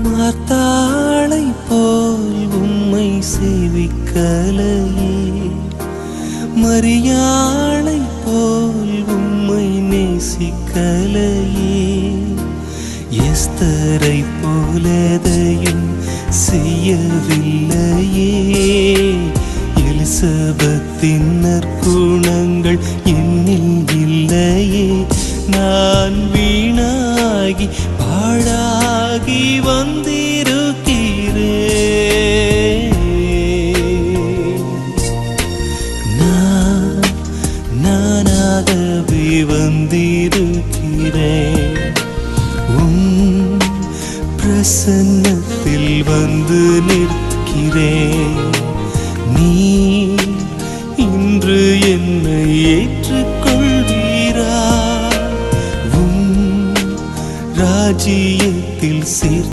மார்த்தாளை போல் உம்மை சேவிக்கலையே, மரியாளை போல் உம்மை நேசிக்கலையே, எஸ்தரை போலதையும் செய்யவில்லையே, எலிசபெத்தின் நற்குணங்கள் என்னில் இல்லையே, நான் வீணாகி பாழாகி வந்திருக்கிறேன். நானாகவே வந்திருக்கிறேன். பிரசன்னத்தில் வந்து நிற்கிறேன். நீ இன்று என்னை ஏற்றுக்கொள்வீரா? ராஜ்யத்தில்